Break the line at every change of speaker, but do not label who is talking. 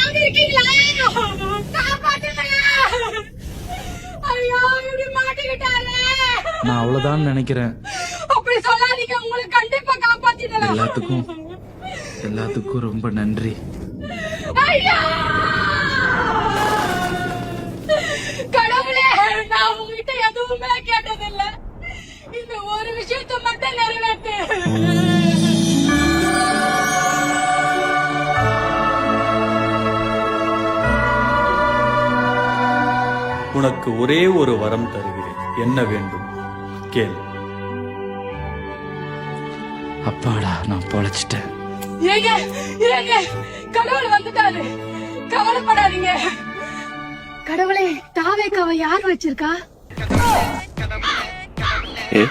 யாராவது இருக்கீங்களா? காப்பாத்துங்க. ஐயோ, இப்படி மாட்டிக்கிட்டாரே.
நான் அவ்வளவுதான் நினைக்கிறேன்.
அப்படி சொல்லாதீங்க, உங்களை கண்டிப்பா காப்பாத்திடலாம்.
எல்லாத்துக்கும் ரொம்ப நன்றி.
ஐயா! கடவுளே, நான் உங்ககிட்ட எதுவுமே கேட்டதில்ல. இந்த ஒரு விஷயத்தை மட்டும் நிறைவேற்று.
உனக்கு ஒரே ஒரு வரம் தருகிறேன். என்ன வேண்டும் கேள்.
அப்பாடா, நான் பொழைச்சிட்டேன்.
ஏங்க, கடவுள் வந்துட்டாரு. கவலைப்படாதீங்க. கடவுளே, தாவேக்காவை யார் வச்சிருக்கா?
ஏ